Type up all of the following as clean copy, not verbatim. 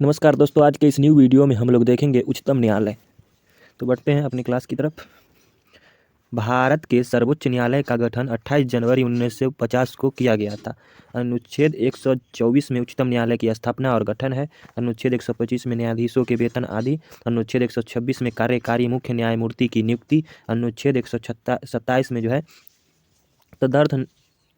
नमस्कार दोस्तों, आज के इस न्यू वीडियो में हम लोग देखेंगे उच्चतम न्यायालय। तो बढ़ते हैं अपनी क्लास की तरफ। भारत के सर्वोच्च न्यायालय का गठन 28 जनवरी 1950 को किया गया था। अनुच्छेद 124 में उच्चतम न्यायालय की स्थापना और गठन है। अनुच्छेद 125 में न्यायाधीशों के वेतन आदि। अनुच्छेद 126 में कार्यकारी मुख्य न्यायमूर्ति की नियुक्ति। अनुच्छेद 127 में जो है तदर्थ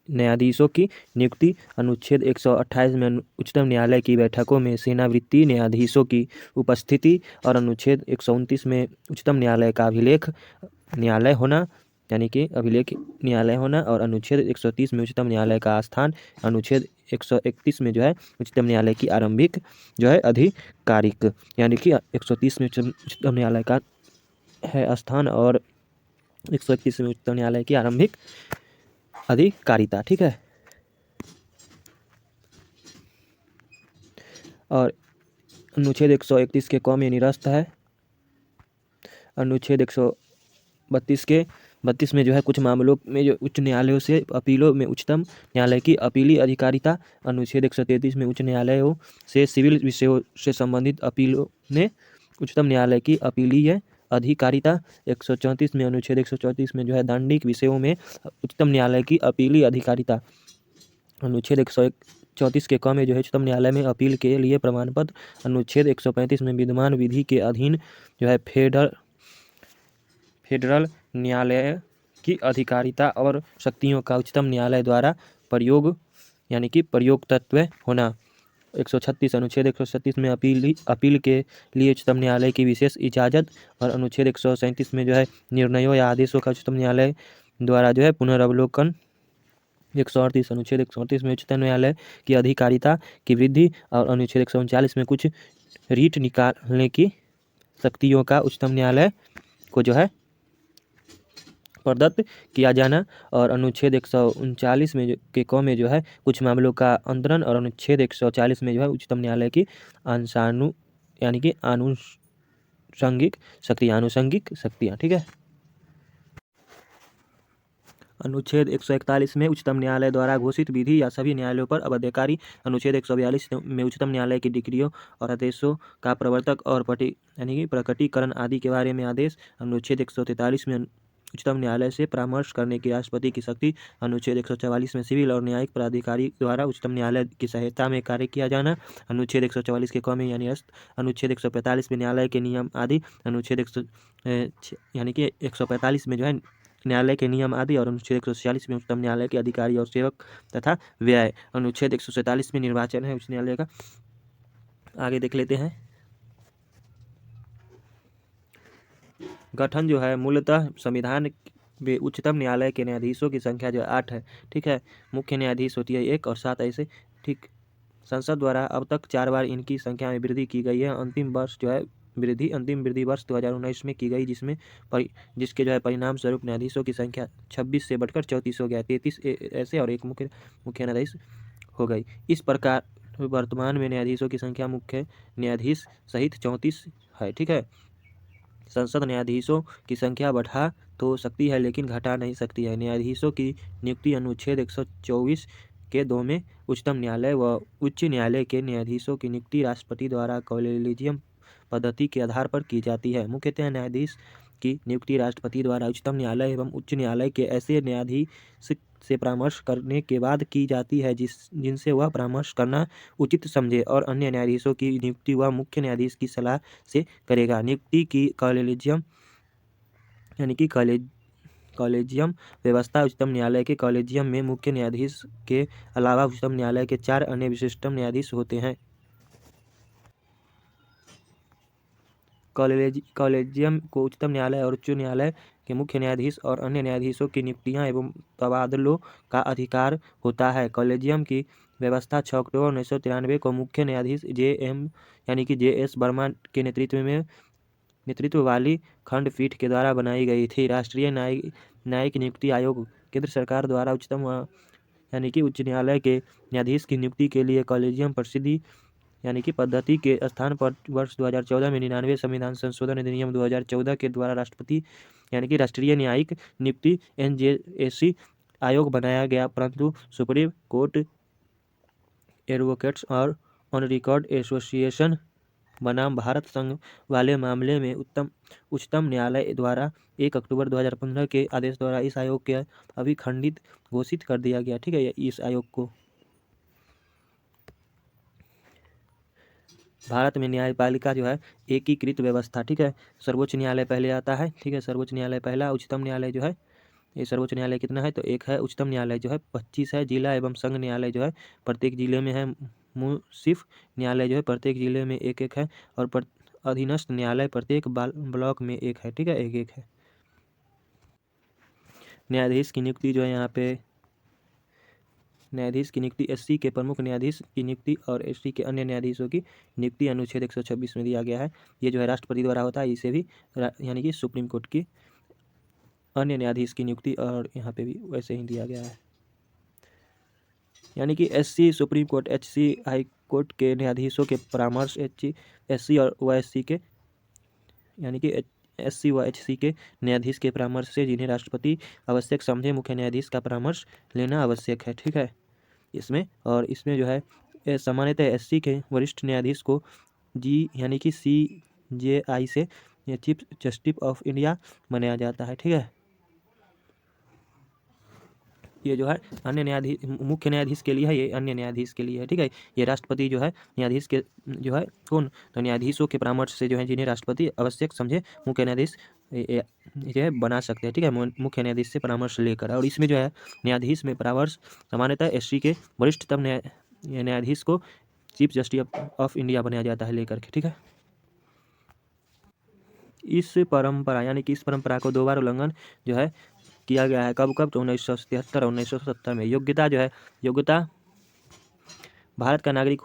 न्यायाधीशों की नियुक्ति। अनुच्छेद 128 में उच्चतम न्यायालय की बैठकों में सेवानिवृत्त न्यायाधीशों की उपस्थिति। और अनुच्छेद 129 में उच्चतम न्यायालय का अभिलेख न्यायालय होना, यानी कि अभिलेख न्यायालय होना। और अनुच्छेद 130 में उच्चतम न्यायालय का स्थान। अनुच्छेद 131 में जो है उच्चतम न्यायालय की आरंभिक जो है आधिकारिक, यानी कि 130 में उच्चतम न्यायालय का है स्थान और 131 में उच्चतम न्यायालय की आरंभिक अधिकारिता। ठीक है। और अनुच्छेद 131 के क में निरस्त है। अनुच्छेद 132 में जो है कुछ मामलों में जो उच्च न्यायालयों से अपीलों में उच्चतम न्यायालय की अपीली अधिकारिता। अनुच्छेद 133 में उच्च न्यायालयों से सिविल विषयों से संबंधित अपीलों में उच्चतम न्यायालय की अपीलीय अधिकारिता। 134 में अनुच्छेद 134 में जो है दंडिक विषयों में उच्चतम न्यायालय की अपीली अधिकारिता। अनुच्छेद 134 के क में जो है उच्चतम न्यायालय में अपील के लिए प्रमाण पत्र। अनुच्छेद 135 में विद्यमान विधि के अधीन जो है फेडरल न्यायालय की अधिकारिता और शक्तियों का उच्चतम न्यायालय द्वारा प्रयोग, यानी कि प्रयोगतत्व होना। 136 अनुच्छेद 136 में अपील के लिए उच्चतम न्यायालय की विशेष इजाज़त। और अनुच्छेद 137 में जो है निर्णयों या आदेशों का उच्चतम न्यायालय द्वारा जो है पुनर्अवलोकन। 138 अनुच्छेद 138 में उच्चतम न्यायालय की अधिकारिता की वृद्धि। और अनुच्छेद 139 में कुछ रीट निकालने की शक्तियों का उच्चतम न्यायालय को जो है प्रदत्त किया जाना। और अनुच्छेद 139 में के क में जो है कुछ मामलों का अंतरण। और अनुच्छेद 140 में जो है उच्चतम न्यायालय की यानी कि आनुषंगिक शक्तियाँ। ठीक है। अनुच्छेद 141 में उच्चतम न्यायालय द्वारा घोषित विधि या सभी न्यायालयों पर अबाध्यकारी। अनुच्छेद 142 में उच्चतम न्यायालय की डिक्रियों और आदेशों का प्रवर्तक और यानी कि प्रकटीकरण आदि के बारे में आदेश। अनुच्छेद 143 में उच्चतम न्यायालय से परामर्श करने की राष्ट्रपति की शक्ति। अनुच्छेद 144 में सिविल और न्यायिक प्राधिकारी द्वारा उच्चतम न्यायालय की सहायता में कार्य किया जाना। अनुच्छेद 144 के क में यानी अनुच्छेद 145 में न्यायालय के नियम आदि। अनुच्छेद यानी कि 145 में जो है न्यायालय के नियम आदि। और अनुच्छेद 146 में उच्चतम न्यायालय के अधिकारी और सेवक तथा व्यय। अनुच्छेद 147 में निर्वाचन है उच्च न्यायालय का। आगे देख लेते हैं। गठन जो है मूलतः संविधान में उच्चतम न्यायालय के न्यायाधीशों की संख्या जो 8 है। ठीक है। मुख्य न्यायाधीश होती है 1 और 7 ऐसे। ठीक। संसद द्वारा अब तक 4 बार इनकी संख्या में वृद्धि की गई है। अंतिम वृद्धि वर्ष 2019 में की गई, जिसके जो है परिणाम स्वरूप न्यायाधीशों की संख्या 26 से बढ़कर 34 हो गया। 33 ऐसे और एक मुख्य न्यायाधीश हो गई। इस प्रकार वर्तमान में न्यायाधीशों की संख्या मुख्य न्यायाधीश सहित 34 है। ठीक है। संसद न्यायाधीशों की संख्या बढ़ा तो सकती है लेकिन घटा नहीं सकती है। न्यायाधीशों की नियुक्ति अनुच्छेद 124 के 2 में उच्चतम न्यायालय व उच्च न्यायालय के न्यायाधीशों की नियुक्ति राष्ट्रपति द्वारा कॉलेजियम पद्धति के आधार पर की जाती है। मुख्यतः न्यायाधीश की नियुक्ति राष्ट्रपति द्वारा उच्चतम न्यायालय एवं उच्च न्यायालय के ऐसे न्यायाधीश से परामर्श करने के बाद की जाती है जिनसे वह परामर्श करना उचित समझे। और अन्य न्यायाधीशों की नियुक्ति वह मुख्य न्यायाधीश की सलाह से करेगा। नियुक्ति की कॉलेजियम यानी कि कॉलेजियम व्यवस्था। उच्चतम न्यायालय के कॉलेजियम में मुख्य न्यायाधीश के अलावा उच्चतम न्यायालय के 4 अन्य विशिष्टतम न्यायाधीश होते हैं। कॉलेजियम को उच्चतम न्यायालय और उच्च न्यायालय के मुख्य न्यायाधीश और अन्य न्यायाधीशों की नियुक्तियां एवं तबादलों का अधिकार होता है। कॉलेजियम की व्यवस्था 6 अक्टूबर 1993 को मुख्य न्यायाधीश यानी कि JS वर्मा के नेतृत्व वाली खंडपीठ के द्वारा बनाई गई थी। राष्ट्रीय न्यायिक नियुक्ति आयोग केंद्र सरकार द्वारा उच्चतम यानी कि उच्च न्यायालय के न्यायाधीश की नियुक्ति के लिए कॉलेजियम प्रसिद्धि यानी कि पद्धति के स्थान पर वर्ष 2014 में 99 संविधान संशोधन अधिनियम 2014 के द्वारा राष्ट्रपति यानी कि राष्ट्रीय न्यायिक नियुक्ति NJSC आयोग बनाया गया, परंतु सुप्रीम कोर्ट एडवोकेट्स और ऑन रिकॉर्ड एसोसिएशन बनाम भारत संघ वाले मामले में उच्चतम न्यायालय द्वारा 1 अक्टूबर 2015 के आदेश द्वारा इस आयोग के अभिखंडित घोषित कर दिया गया। ठीक है, इस आयोग को भारत में न्यायपालिका जो है एकीकृत व्यवस्था। ठीक है, सर्वोच्च न्यायालय पहले आता है। ठीक है, सर्वोच्च न्यायालय पहला, उच्चतम न्यायालय जो है, ये सर्वोच्च न्यायालय कितना है तो एक है, उच्चतम न्यायालय जो है 25 है, जिला एवं संघ न्यायालय जो है प्रत्येक जिले में है, मुंसिफ न्यायालय जो है प्रत्येक जिले में एक एक है, और अधीनस्थ न्यायालय प्रत्येक ब्लॉक में एक है। ठीक है, एक एक है। न्यायाधीश की नियुक्ति जो है यहाँ पे, न्यायाधीश की नियुक्ति एससी के प्रमुख न्यायाधीश की नियुक्ति और एसटी के अन्य न्यायाधीशों की नियुक्ति अनुच्छेद 126 में दिया गया है। ये जो है राष्ट्रपति द्वारा होता है, इसे भी यानी कि सुप्रीम कोर्ट की अन्य न्यायाधीश की नियुक्ति, और यहाँ पे भी वैसे ही दिया गया है। यानी कि SC supreme court, HC high court के न्यायाधीशों के परामर्श, एससी और एससी के, यानी कि एससी व एचसी के न्यायाधीश के परामर्श से जिन्हें राष्ट्रपति आवश्यक समझे, मुख्य न्यायाधीश का परामर्श लेना आवश्यक है। ठीक है, इसमें जो है सामान्यतः एससी के वरिष्ठ न्यायाधीश को यानी कि CJI से चीफ जस्टिस ऑफ इंडिया बनाया जाता है। ठीक है, ये जो है अन्य न्यायाधीश, मुख्य न्यायाधीश के लिए है, ये अन्य न्यायाधीश के लिए है। ठीक है, ये राष्ट्रपति जो है न्यायाधीश के जो है कौन, तो न्यायाधीशों के परामर्श से जो है जिन्हें राष्ट्रपति आवश्यक समझे मुख्य न्यायाधीश जो है बना सकते हैं। ठीक है, मुख्य न्यायाधीश से परामर्श लेकर। और इसमें जो है न्यायाधीश में परामर्श सामान्यतः एससी के वरिष्ठतम न्यायाधीश को चीफ जस्टिस ऑफ इंडिया बनाया जाता है लेकर के। ठीक है, इस परंपरा यानी कि इस परंपरा को 2 बार उल्लंघन जो है किया गया है। कब कब, तो 1973 और 1970 में। योग्यता जो है, योग्यता भारत का नागरिक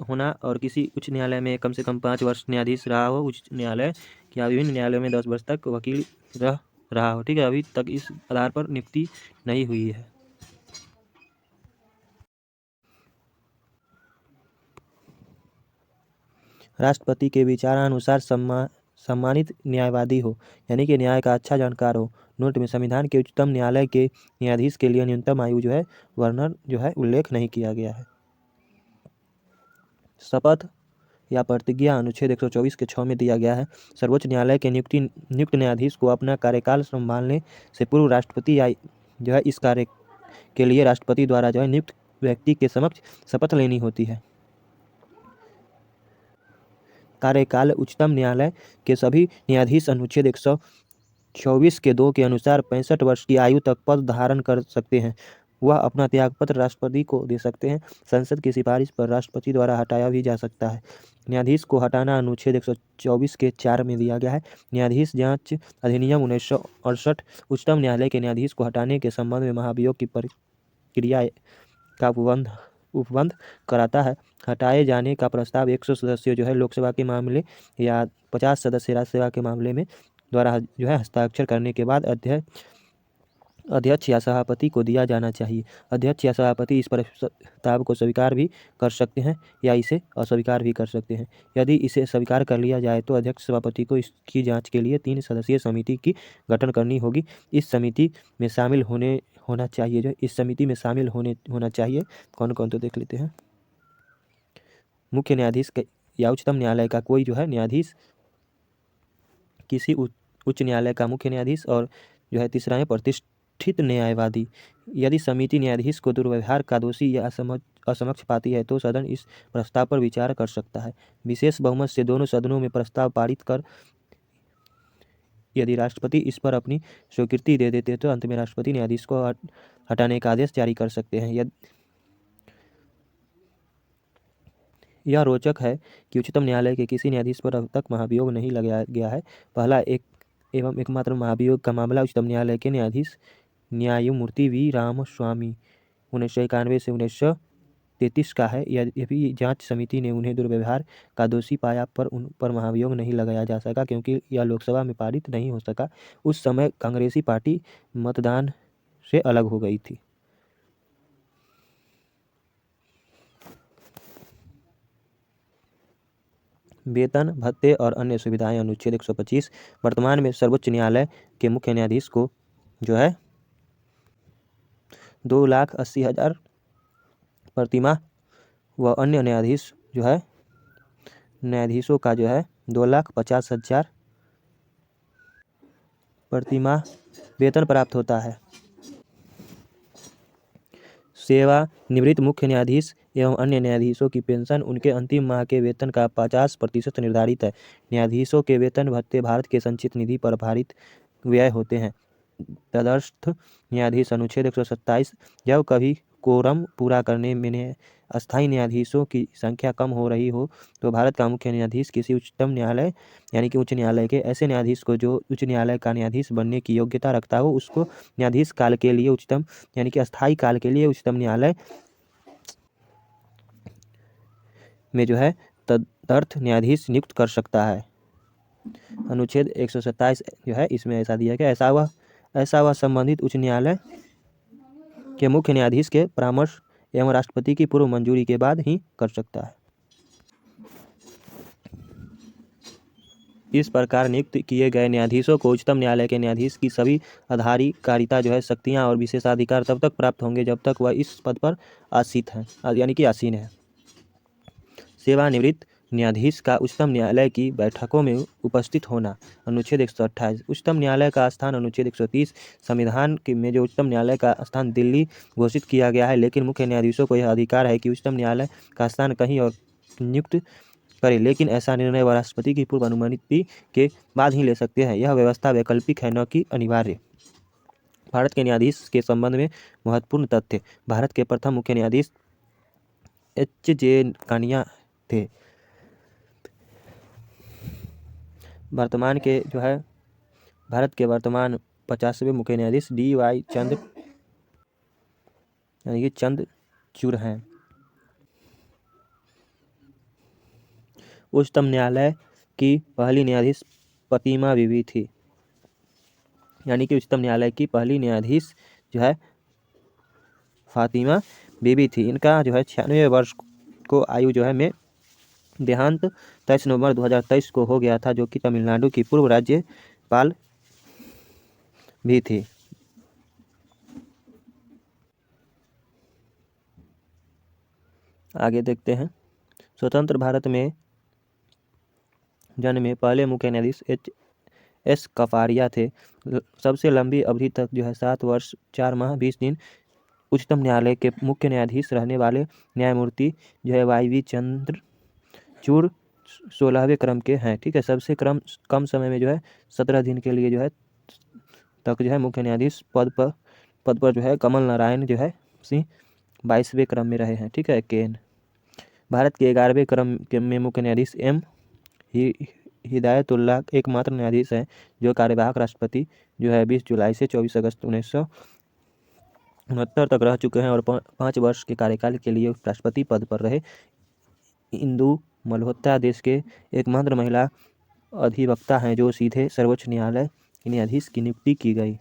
होना और किसी उच्च न्यायालय में कम से कम 5 वर्ष न्यायाधीश रहा हो, उच्च न्यायालय या विभिन्न न्यायालयों में 10 वर्ष तक वकील रहा हो। ठीक है, अभी तक इस आधार पर नियुक्ति नहीं हुई है। राष्ट्रपति के विचारानुसार सम्मानित न्यायवादी हो, यानी कि न्याय का अच्छा जानकार हो। नोट में संविधान के उच्चतम न्यायालय के न्यायाधीश के लिए न्यूनतम आयु जो है वर्णन जो है उल्लेख नहीं किया गया है। शपथ या प्रतिज्ञा अनुच्छेद 124 के 6 में दिया गया है। सर्वोच्च न्यायालय के नियुक्त न्यायाधीश को अपना कार्यकाल संभालने से पूर्व राष्ट्रपति या जो है इस कार्य के लिए राष्ट्रपति द्वारा जो है नियुक्त व्यक्ति के समक्ष शपथ लेनी होती है। कार्यकाल उच्चतम न्यायालय के सभी न्यायाधीश अनुच्छेद 124 के 2 के अनुसार 65 वर्ष की आयु तक पद धारण कर सकते हैं। वह अपना त्यागपत्र राष्ट्रपति को दे सकते हैं। संसद की सिफारिश पर राष्ट्रपति द्वारा हटाया भी जा सकता है। न्यायाधीश को हटाना अनुच्छेद 124 के 4 में दिया गया है। न्यायाधीश जांच अधिनियम 1968 उच्चतम न्यायालय के न्यायाधीश को हटाने के संबंध में महाभियोग की प्रक्रिया का उपबंध कराता है। हटाए जाने का प्रस्ताव 100 सदस्यों जो है लोकसभा के मामले या 50 सदस्य राज्यसभा के मामले में द्वारा जो है हस्ताक्षर करने के बाद अध्यक्ष या सभापति को दिया जाना चाहिए। अध्यक्ष या सभापति इस प्रस्ताव को स्वीकार भी कर सकते हैं या इसे अस्वीकार भी कर सकते हैं। यदि इसे स्वीकार कर लिया जाए तो अध्यक्ष सभापति को इसकी जांच के लिए 3 सदस्यीय समिति की गठन करनी होगी। इस समिति में शामिल होना चाहिए जो इस समिति में शामिल होना चाहिए कौन कौन, तो देख लेते हैं। मुख्य न्यायाधीश या उच्चतम न्यायालय का कोई जो है न्यायाधीश, किसी उच्च न्यायालय का मुख्य न्यायाधीश, और जो है तीसरा है प्रतिष्ठित न्यायवादी। यदि समिति न्यायाधीश को दुर्व्यवहार का दोषी या असमक्ष पाती है तो सदन इस प्रस्ताव पर विचार कर सकता है। विशेष बहुमत से दोनों सदनों में प्रस्ताव पारित कर यदि राष्ट्रपति इस पर अपनी स्वीकृति दे देते तो अंत में राष्ट्रपति न्यायाधीश को हटाने का आदेश जारी कर सकते हैं। यह रोचक है कि उच्चतम न्यायालय के किसी न्यायाधीश पर अब तक महाभियोग नहीं लगाया गया है। पहला एवं एकमात्र महाभियोग का मामला उच्चतम न्यायालय के न्यायाधीश न्यायमूर्ति वी रामस्वामी 1991 से 1933 का है। यदि जांच समिति ने उन्हें दुर्व्यवहार का दोषी पाया पर उन पर महाभियोग नहीं लगाया जा सका क्योंकि यह लोकसभा में पारित नहीं हो सका। उस समय कांग्रेसी पार्टी मतदान से अलग हो गई थी। वेतन भत्ते और अन्य सुविधाएं अनुच्छेद 125। वर्तमान में सर्वोच्च न्यायालय के मुख्य न्यायाधीश को जो है 2,80,000 प्रतिमाह व अन्य न्यायाधीश जो है न्यायाधीशों का जो है 2,50,000 प्रतिमाह वेतन प्राप्त होता है। सेवानिवृत्त मुख्य न्यायाधीश एवं अन्य न्यायाधीशों की पेंशन उनके अंतिम माह के वेतन का 50% निर्धारित है। न्यायाधीशों के वेतन भत्ते भारत के संचित निधि पर भारित व्यय होते हैं। तदर्थ न्यायाधीश अनुच्छेद 127 जब कभी कोरम पूरा करने में अस्थायी न्यायाधीशों की संख्या कम हो रही हो तो भारत का मुख्य न्यायाधीश किसी उच्चतम न्यायालय यानी कि उच्च न्यायालय के ऐसे न्यायाधीश को जो उच्च न्यायालय का न्यायाधीश बनने की योग्यता रखता हो उसको न्यायाधीश काल के लिए उच्चतम यानी कि अस्थायी काल के लिए उच्चतम न्यायालय में जो है तदर्थ न्यायाधीश नियुक्त कर सकता है। अनुच्छेद 127 जो है इसमें ऐसा दिया गया ऐसा वह संबंधित उच्च न्यायालय के मुख्य न्यायाधीश के परामर्श एवं राष्ट्रपति की पूर्व मंजूरी के बाद ही कर सकता है। इस प्रकार नियुक्त किए गए न्यायाधीशों को उच्चतम न्यायालय के न्यायाधीश की सभी आधिकारिता जो है शक्तियां और विशेषाधिकार तब तक प्राप्त होंगे जब तक वह इस पद पर आसीन है। सेवानिवृत्त न्यायाधीश का उच्चतम न्यायालय की बैठकों में उपस्थित होना। अनुच्छेद 128 उच्चतम न्यायालय का स्थान। अनुच्छेद 130 संविधान में जो उच्चतम न्यायालय का स्थान दिल्ली घोषित किया गया है, लेकिन मुख्य न्यायाधीशों को यह अधिकार है कि उच्चतम न्यायालय का स्थान कहीं और नियुक्त करें, लेकिन ऐसा निर्णय वह राष्ट्रपति की पूर्व अनुमति के बाद ही ले सकते हैं। यह व्यवस्था वैकल्पिक है, न कि अनिवार्य। भारत के न्यायाधीश के संबंध में महत्वपूर्ण तथ्य। भारत के प्रथम मुख्य न्यायाधीश H.J. कानिया थे। वर्तमान के जो है भारत के वर्तमान 50वें मुख्य न्यायाधीश D.Y. चंद्र यानी कि चंद्रचूड़ हैं। उच्चतम न्यायालय की पहली न्यायाधीश प्रतिमा बीबी थी, यानी कि उच्चतम न्यायालय की पहली न्यायाधीश जो है फातिमा बीबी थी। इनका जो है 96 वर्ष को आयु जो है में देहांत 23 नवंबर 2023 को हो गया था, जो कि तमिलनाडु की पूर्व राज्यपाल भी थी। आगे देखते हैं। स्वतंत्र भारत में जन्मे पहले मुख्य न्यायाधीश H.S. कपारिया थे। सबसे लंबी अवधि तक जो है 7 वर्ष 4 माह 20 दिन उच्चतम न्यायालय के मुख्य न्यायाधीश रहने वाले न्यायमूर्ति जो है Y.V. चंद्रचूड़ 16वें क्रम के हैं। ठीक है, सबसे कम समय में जो है 17 दिन के लिए जो है तक जो है मुख्य न्यायाधीश पद पर जो है कमल नारायण जो है सिंह 22वें क्रम में रहे हैं। ठीक है, केन भारत के 11वें क्रम में मुख्य न्यायाधीश M. हिदायतुल्लाह एकमात्र न्यायाधीश हैं जो कार्यवाहक राष्ट्रपति जो है 20 जुलाई से 24 अगस्त 1969 तक रह चुके हैं और 5 वर्ष के कार्यकाल के लिए राष्ट्रपति पद पर रहे। इंदु मल्होत्रा देश के एकमात्र महिला अधिवक्ता हैं जो सीधे सर्वोच्च न्यायालय के न्यायाधीश की नियुक्ति की गई।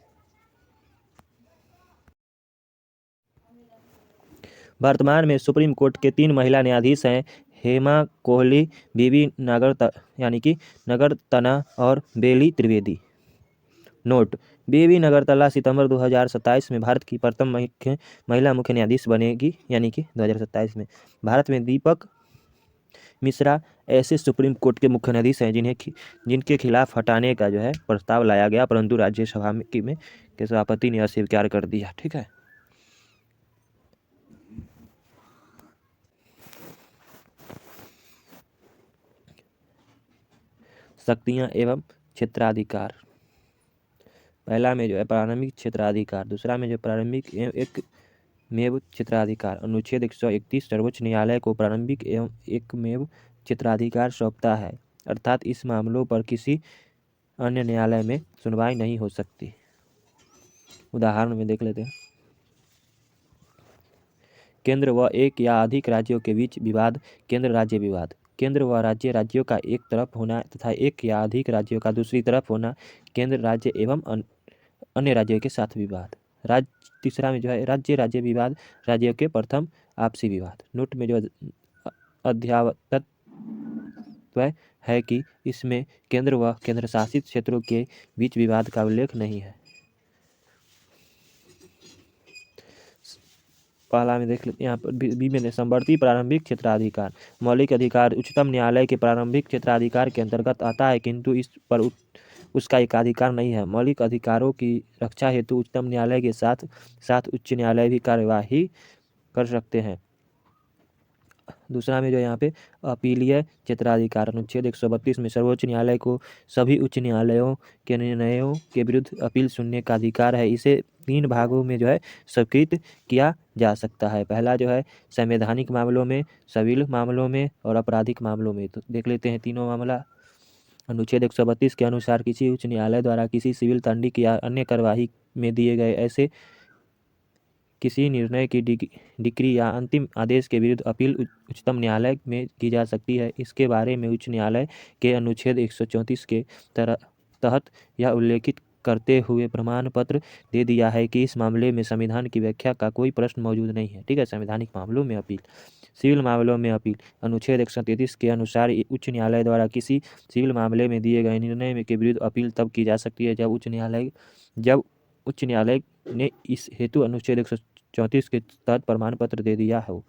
वर्तमान में सुप्रीम कोर्ट के 3 महिला न्यायाधीश हैं, हेमा कोहली, बीबी नगरतना और बेली त्रिवेदी। नोट: बीबी नगरतला सितंबर 2027 में भारत की प्रथम महिला मुख्य न्यायाधीश बनेगी, यानी कि 2027 में। भारत में दीपक मिश्रा ऐसे सुप्रीम कोर्ट के मुख्य न्यायाधीश हैं जिनके खिलाफ हटाने का जो है प्रस्ताव लाया गया, परंतु राज्यसभा के सभापति ने अस्वीकार कर दिया। ठीक है। शक्तियां एवं क्षेत्राधिकार। पहला में जो है प्रारंभिक क्षेत्राधिकार, दूसरा में जो प्रारंभिक एवं एकमेव क्षेत्राधिकार। अनुच्छेद 131 सर्वोच्च न्यायालय को प्रारंभिक एवं एकमेव क्षेत्राधिकार सौंपता है, अर्थात इस मामलों पर किसी अन्य न्यायालय में सुनवाई नहीं हो सकती। उदाहरण में देख लेते हैं। केंद्र व एक या अधिक राज्यों के बीच विवाद, केंद्र राज्य विवाद। केंद्र व राज्यों का एक तरफ होना तथा एक या अधिक राज्यों का दूसरी तरफ होना, केंद्र राज्य एवं अन्य राज्यों के साथ विवाद। तीसरा में जो है राज्य विवाद, राज्यों के प्रथम आपसी विवाद। नोट में जो अध्यावत्व है कि इसमें केंद्र व केंद्र शासित क्षेत्रों के बीच विवाद का उल्लेख नहीं है। पहला में देख लेते हैं यहाँ पर बी में समवर्ती प्रारंभिक क्षेत्राधिकार। मौलिक अधिकार उच्चतम न्यायालय के प्रारंभिक क्षेत्राधिकार के अंतर्गत आता है, किंतु इस पर उसका एकाधिकार नहीं है। मौलिक अधिकारों की रक्षा हेतु उच्चतम न्यायालय के साथ साथ उच्च न्यायालय भी कार्यवाही कर सकते हैं। दूसरा में जो यहाँ पे अपीलीय क्षेत्राधिकार अनुच्छेद 132 में सर्वोच्च न्यायालय को सभी उच्च न्यायालयों के निर्णयों के विरुद्ध अपील सुनने का अधिकार है। इसे 3 भागों में जो है स्वीकृत किया जा सकता है। पहला जो है संवैधानिक मामलों में, सिविल मामलों में और आपराधिक मामलों में। तो देख लेते हैं तीनों मामला। अनुच्छेद 132 के अनुसार किसी उच्च न्यायालय द्वारा किसी सिविल तांडिक या अन्य कार्यवाही में दिए गए ऐसे किसी निर्णय की डिक्री या अंतिम आदेश के विरुद्ध अपील उच्चतम न्यायालय में की जा सकती है। इसके बारे में उच्च न्यायालय के अनुच्छेद 134 के तहत यह उल्लेखित करते हुए प्रमाण पत्र दे दिया है कि इस मामले में संविधान की व्याख्या का कोई प्रश्न मौजूद नहीं है। ठीक है, संवैधानिक मामलों में अपील। सिविल मामलों में अपील अनुच्छेद 133 के अनुसार उच्च न्यायालय द्वारा किसी सिविल मामले में दिए गए निर्णय के विरुद्ध अपील तब की जा सकती है जब उच्च न्यायालय ने इस हेतु अनुच्छेद 134 के तहत प्रमाण पत्र दे दिया हो।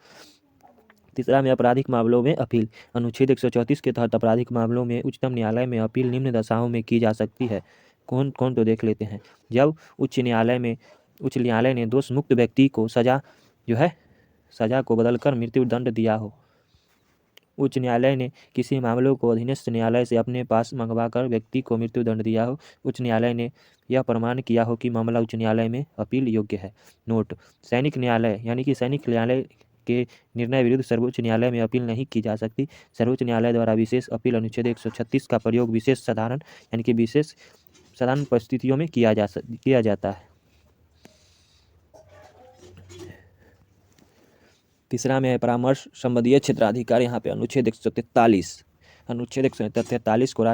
तीसरा में आपराधिक मामलों में अपील। अनुच्छेद 134 के तहत आपराधिक मामलों में उच्चतम न्यायालय में अपील निम्न दशाओं में की जा सकती है। कौन कौन तो देख लेते हैं। जब उच्च न्यायालय ने दोष मुक्त व्यक्ति को सजा को बदलकर मृत्यु दंड दिया हो। उच्च न्यायालय ने किसी मामलों को अधीनस्थ न्यायालय से अपने पास मंगवाकर व्यक्ति को मृत्यु दंड दिया हो। उच्च न्यायालय ने यह प्रमाण किया हो कि मामला उच्च न्यायालय में अपील योग्य है। नोट: सैनिक न्यायालय यानी कि सैनिक न्यायालय के निर्णय विरुद्ध सर्वोच्च न्यायालय में अपील नहीं की जा सकती। सर्वोच्च न्यायालय द्वारा विशेष अपील अनुच्छेद 136 का प्रयोग विशेष साधारण परिस्थितियों में किया जाता है। तीसरा में है परामर्श संबंधी क्षेत्राधिकार। यहाँ पे अनुच्छेद 143 को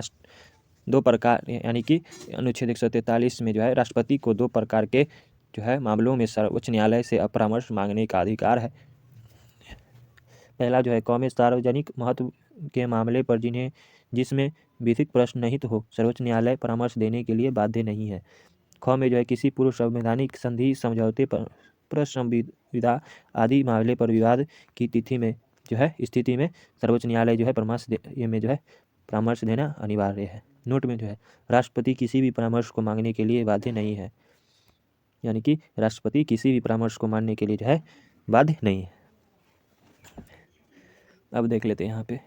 दो प्रकार यानी कि अनुच्छेद 143 में जो है राष्ट्रपति को 2 प्रकार के जो है मामलों में सर्वोच्च न्यायालय से परामर्श मांगने का अधिकार है। पहला जो है कौमी सार्वजनिक महत्व के मामले पर जिसमें विधिक प्रश्न निहित हो, सर्वोच्च न्यायालय परामर्श देने के लिए बाध्य नहीं है। ख में जो है किसी पूर्व संवैधानिक संधि समझौते पर प्रसंविदा आदि मामले पर विवाद की स्थिति में सर्वोच्च न्यायालय जो है परामर्श देना अनिवार्य है। नोट में जो है राष्ट्रपति किसी भी परामर्श को मांगने के लिए बाध्य नहीं है, यानी कि राष्ट्रपति किसी भी परामर्श को मानने के लिए जो है बाध्य नहीं है। अब देख लेते हैं यहाँ पे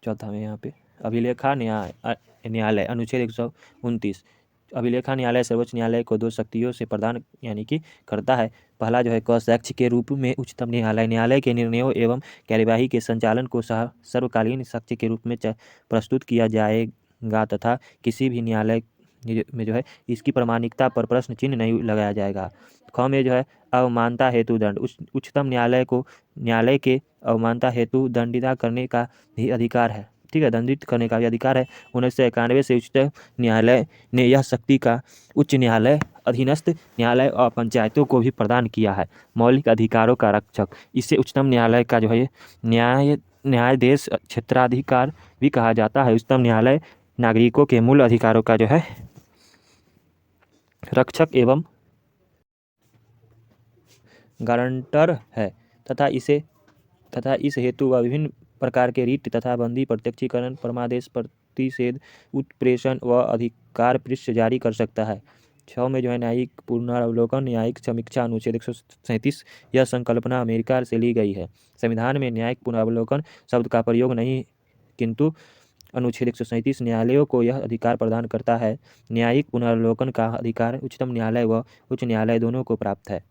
चौथा में यहाँ पे अभिलेखा न्यायालय अनुच्छेद 129। अभिलेखा न्यायालय सर्वोच्च न्यायालय को 2 शक्तियों से प्रदान यानी कि करता है। पहला जो है क साक्ष्य के रूप में उच्चतम न्यायालय के निर्णयों एवं कार्यवाही के संचालन को सर्वकालीन साक्ष्य के रूप में प्रस्तुत किया जाएगा तथा किसी भी न्यायालय में जो है इसकी प्रामाणिकता पर प्रश्न चिन्ह नहीं लगाया जाएगा। ख में जो है अवमानता हेतु दंड। उच्चतम न्यायालय के अवमानता हेतु दंडिता करने का भी अधिकार है। ठीक है, दंडित करने का भी अधिकार है। 1991 से उच्चतम न्यायालय ने यह शक्ति का उच्च न्यायालय, अधीनस्थ न्यायालय और पंचायतों को भी प्रदान किया है। मौलिक अधिकारों का रक्षक, इसे उच्चतम न्यायालय का जो है न्यायाधीश क्षेत्राधिकार भी कहा जाता है। उच्चतम न्यायालय नागरिकों के मूल अधिकारों का जो है रक्षक एवं गारंटर है तथा इस हेतु वह विभिन्न प्रकार के रीट तथा बंदी, प्रत्यक्षीकरण, परमादेश, प्रतिषेध, उत्प्रेषण व अधिकार पृष्ठ जारी कर सकता है। 6 में जो है न्यायिक पुनरावलोकन, न्यायिक समीक्षा अनुच्छेद 137। यह संकल्पना अमेरिका से ली गई है। संविधान में न्यायिक पुनरावलोकन शब्द का प्रयोग नहीं, किंतु अनुच्छेद 137 न्यायालयों को यह अधिकार प्रदान करता है। न्यायिक पुनरावलोकन का अधिकार उच्चतम न्यायालय व उच्च न्यायालय दोनों को प्राप्त है।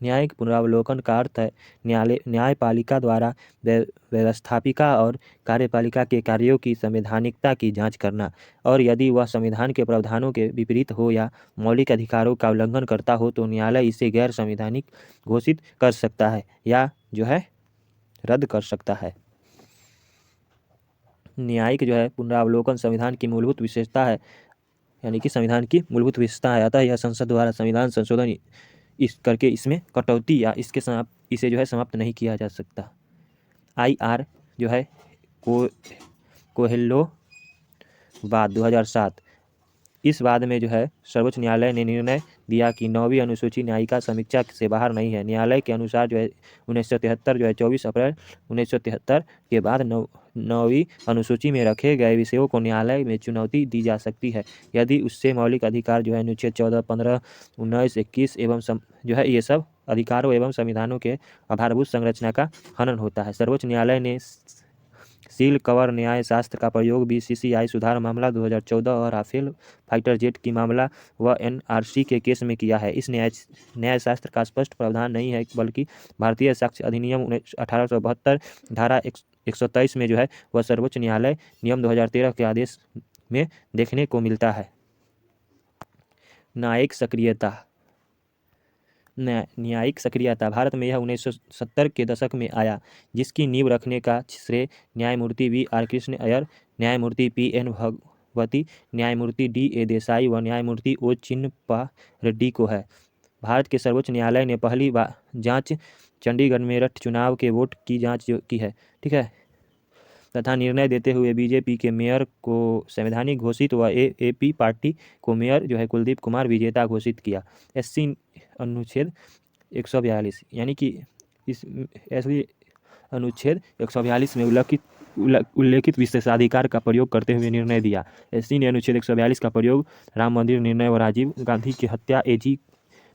न्यायिक पुनरावलोकन का अर्थ है न्यायपालिका द्वारा व्यवस्थापिका और कार्यपालिका के कार्यों की संवैधानिकता की जांच करना, और यदि वह संविधान के प्रावधानों के विपरीत हो या मौलिक अधिकारों का उल्लंघन करता हो तो न्यायालय इसे गैर संवैधानिक घोषित कर सकता है या जो है रद्द कर सकता है। न्यायिक जो है पुनरावलोकन संविधान की मूलभूत विशेषता है, यानी कि संविधान की मूलभूत विशेषता है। अतः यह संसद द्वारा संविधान संशोधन करके इसमें कटौती या इसे जो है समाप्त नहीं किया जा सकता। IR जो है कोहेल्लो वाद 2007। इस वाद में जो है सर्वोच्च न्यायालय ने निर्णय दिया कि 9वीं अनुसूची न्यायिका समीक्षा से बाहर नहीं है। न्यायालय के अनुसार जो है 1973 जो है 24 अप्रैल 1973 के बाद 9वीं अनुसूची में रखे गए विषयों को न्यायालय में चुनौती दी जा सकती है यदि उससे मौलिक अधिकार जो है अनुच्छेद 14, 15, 19, 21 एवं जो है ये सब अधिकारों एवं संविधानों के आधारभूत संरचना का हनन होता है। सर्वोच्च न्यायालय ने सील कवर न्याय शास्त्र का प्रयोग बीसीसीआई सुधार मामला 2014 और राफेल फाइटर जेट की मामला व एनआरसी के केस में किया है। इस न्याय शास्त्र का स्पष्ट प्रावधान नहीं है बल्कि भारतीय साक्ष्य अधिनियम 1872 धारा 123 में जो है वह सर्वोच्च न्यायालय नियम 2013 के आदेश में देखने को मिलता है। न्यायिक सक्रियता। न्यायिक सक्रियता भारत में यह 1970 के दशक में आया, जिसकी नींव रखने का श्रेय न्यायमूर्ति वी.आर. कृष्ण अय्यर, न्यायमूर्ति पी.एन. भगवती, न्यायमूर्ति डी.ए. देसाई व न्यायमूर्ति ओ. चिन्नप्पा रेड्डी को है। भारत के सर्वोच्च न्यायालय ने पहली जांच चंडीगढ़ मेरठ चुनाव के वोट की जांच की है, ठीक है, तथा निर्णय देते हुए बीजेपी के मेयर को संवैधानिक घोषित व एपी पार्टी को मेयर जो है कुलदीप कुमार विजेता घोषित किया। एससी अनुच्छेद 142 यानी कि इस एससी अनुच्छेद 142 में उल्लेखित विशेषाधिकार का प्रयोग करते हुए निर्णय दिया। एससी ने अनुच्छेद 142 का प्रयोग राम मंदिर निर्णय व राजीव गांधी की हत्या एजी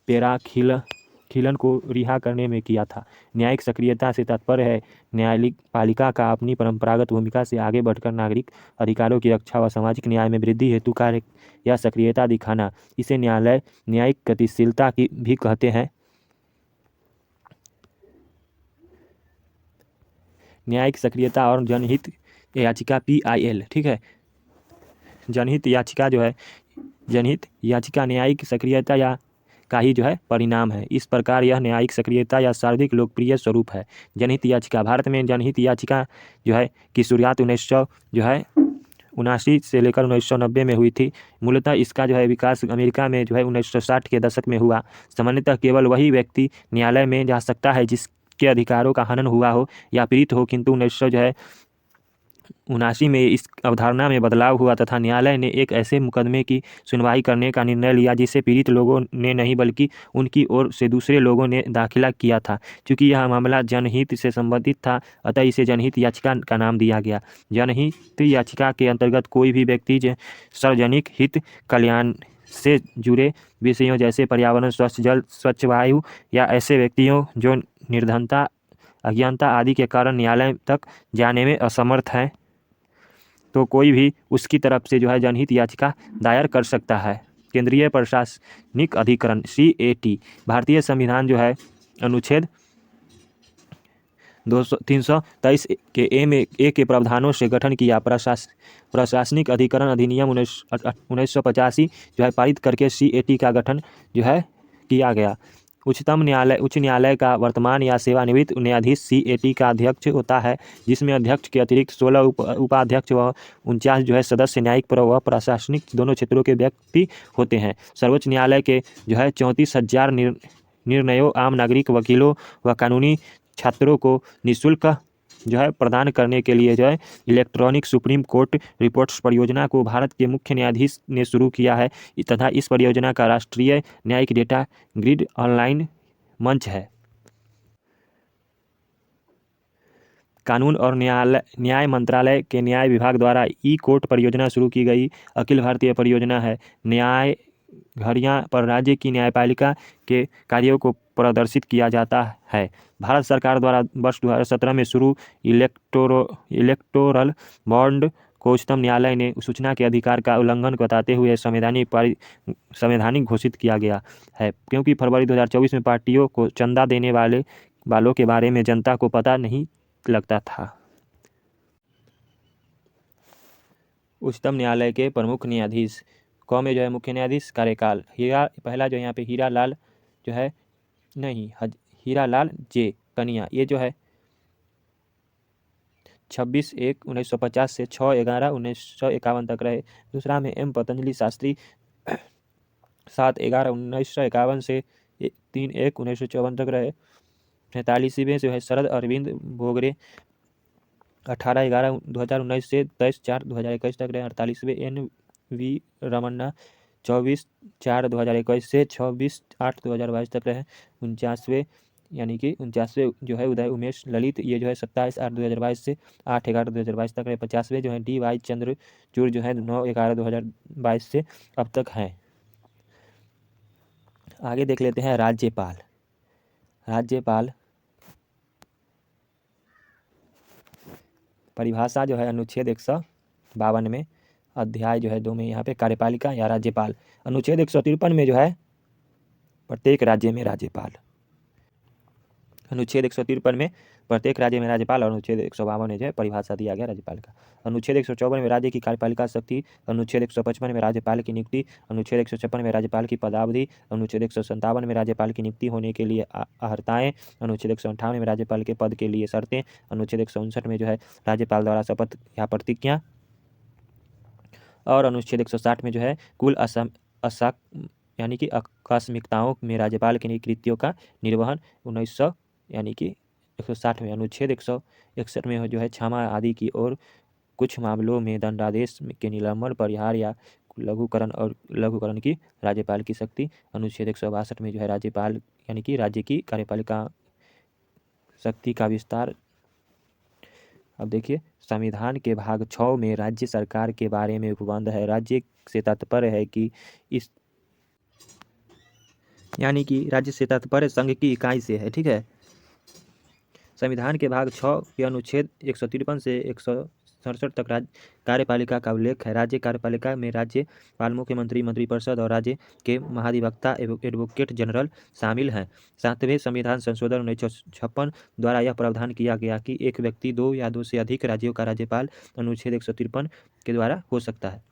पेराखिलन को रिहा करने में किया था। न्यायिक सक्रियता से तात्पर्य है न्यायिक पालिका का अपनी परंपरागत भूमिका से आगे बढ़कर नागरिक अधिकारों की रक्षा व सामाजिक न्याय में वृद्धि हेतु कार्य या सक्रियता दिखाना। इसे न्यायिक गतिशीलता की भी कहते हैं। न्यायिक सक्रियता और जनहित याचिका PIL, ठीक है, जनहित याचिका जो है जनहित याचिका न्यायिक सक्रियता या का ही जो है परिणाम है। इस प्रकार यह न्यायिक सक्रियता या सर्वाधिक लोकप्रिय स्वरूप है। जनहित याचिका भारत में जनहित याचिका जो है की शुरुआत 1979 से लेकर 1990 में हुई थी। मूलतः इसका जो है विकास अमेरिका में जो है 1960 के दशक में हुआ। सामान्यतः केवल वही व्यक्ति न्यायालय में जा सकता है जिसके अधिकारों का हनन हुआ हो या पीड़ित हो, किंतु 1979 में इस अवधारणा में बदलाव हुआ तथा न्यायालय ने एक ऐसे मुकदमे की सुनवाई करने का निर्णय लिया जिसे पीड़ित लोगों ने नहीं बल्कि उनकी ओर से दूसरे लोगों ने दाखिला किया था। चूँकि यह मामला जनहित से संबंधित था, अतः इसे जनहित याचिका का नाम दिया गया। जनहित याचिका के अंतर्गत कोई भी व्यक्ति सार्वजनिक हित कल्याण से जुड़े विषयों जैसे पर्यावरण, स्वच्छ जल, स्वच्छ वायु या ऐसे व्यक्तियों जो निर्धनता, अज्ञानता आदि के कारण न्यायालय तक जाने में असमर्थ हैं, तो कोई भी उसकी तरफ से जो है जनहित याचिका दायर कर सकता है। केंद्रीय प्रशासनिक अधिकरण CAT भारतीय संविधान जो है अनुच्छेद 323 के A के प्रावधानों से गठन किया। प्रशासनिक अधिकरण अधिनियम 1985 जो है पारित करके CAT का गठन जो है किया गया। उच्च न्यायालय का वर्तमान या सेवानिवृत्त न्यायाधीश CAT का अध्यक्ष होता है, जिसमें अध्यक्ष के अतिरिक्त 16 उपाध्यक्ष व 49 जो है सदस्य न्यायिक व प्रशासनिक दोनों क्षेत्रों के व्यक्ति होते हैं। सर्वोच्च न्यायालय के जो है 34,000 निर्णयों आम नागरिक, वकीलों व कानूनी छात्रों को निःशुल्क जो है प्रदान करने के लिए जो है इलेक्ट्रॉनिक सुप्रीम कोर्ट रिपोर्ट्स परियोजना को भारत के मुख्य न्यायाधीश ने शुरू किया है तथा इस परियोजना का राष्ट्रीय न्यायिक डेटा ग्रिड ऑनलाइन मंच है। कानून और न्याय मंत्रालय के न्याय विभाग द्वारा ई-कोर्ट परियोजना शुरू की गई अखिल भारतीय परियोजना है। न्याय घड़ियाँ पर राज्य की न्यायपालिका के कार्यों को प्रदर्शित किया जाता है। भारत सरकार द्वारा वर्ष 2017 में शुरू इलेक्टोरल बॉन्ड को उच्चतम न्यायालय ने सूचना के अधिकार का उल्लंघन बताते हुए संवैधानिक घोषित किया गया है, क्योंकि फरवरी 2024 में पार्टियों को चंदा देने वालों के बारे में जनता को पता नहीं लगता था। उच्चतम न्यायालय के प्रमुख न्यायाधीश में जो है मुख्य न्यायाधीश कार्यकाल पहला जो यहाँ पे हीरालाल जे कनिया, ये जो है 26/1/1950 से 6/11/1951 तक रहे। दूसरा में M पतंजलि शास्त्री 7/11/1951 से 3/1/1954 तक रहे। 43वें जो है शरद अरविंद बोगरे 18/11/2019 से 23/4/2021 तक रहे। 48वें NV रमन्ना 24/4/2021 से 26/8/2022 तक रहे। 49वें यानी कि 49वें जो है उदय उमेश ललित, ये जो है 27/8/2022 से 8/11/2022 तक रहे। 50वें जो है DY चंद्रचूड़ जो है 9/11/2022 से अब तक हैं। आगे देख लेते हैं राज्यपाल। राज्यपाल परिभाषा जो है अनुच्छेद 152 में, अध्याय जो है 2 में, यहाँ पे कार्यपालिका या राज्यपाल। अनुच्छेद 153 में जो है प्रत्येक राज्य में राज्यपाल। अनुच्छेद 153 में प्रत्येक राज्य में राज्यपाल और अनुच्छेद 152 में जो है परिभाषा दिया गया राज्यपाल का। अनुच्छेद 154 में राज्य की कार्यपालिका शक्ति, अनुच्छेद 155 में राज्यपाल की नियुक्ति, अनुच्छेद 156 में राज्यपाल की पदावधि, अनुच्छेद 157 में राज्यपाल की नियुक्ति होने के लिए अर्हताएं, अनुच्छेद 158 में राज्यपाल के पद के लिए शर्तें, अनुच्छेद 159 में जो है राज्यपाल द्वारा शपथ या प्रतिज्ञा, और अनुच्छेद 160 में जो है कुल यानी कि आकस्मिकताओं में राज्यपाल की कृतियों का निर्वहन। 1900 यानी कि 160 में अनुच्छेद 161 में जो है क्षमा आदि की और कुछ मामलों में दंडादेश के निलंबन, परिहार या लघुकरण की राज्यपाल की शक्ति। अनुच्छेद 162 में जो है राज्यपाल यानी कि राज्य की कार्यपालिका शक्ति का विस्तार। अब देखिए संविधान के भाग 6 में राज्य सरकार के बारे में उपबंध है। राज्य से तात्पर्य है कि इस यानी कि राज्य से तात्पर्य संघ की इकाई से है, ठीक है। संविधान के भाग 6 के अनुच्छेद 153 से 167 तक राज्य कार्यपालिका का उल्लेख है। राज्य कार्यपालिका में राज्यपाल, मुख्यमंत्री, मंत्रिपरिषद और राज्य के महाधिवक्ता एडवोकेट जनरल शामिल हैं। 7वें संविधान संशोधन 1956 द्वारा यह प्रावधान किया गया कि एक व्यक्ति 2 या 2 से अधिक राज्यों का राज्यपाल अनुच्छेद 153 के द्वारा हो सकता है।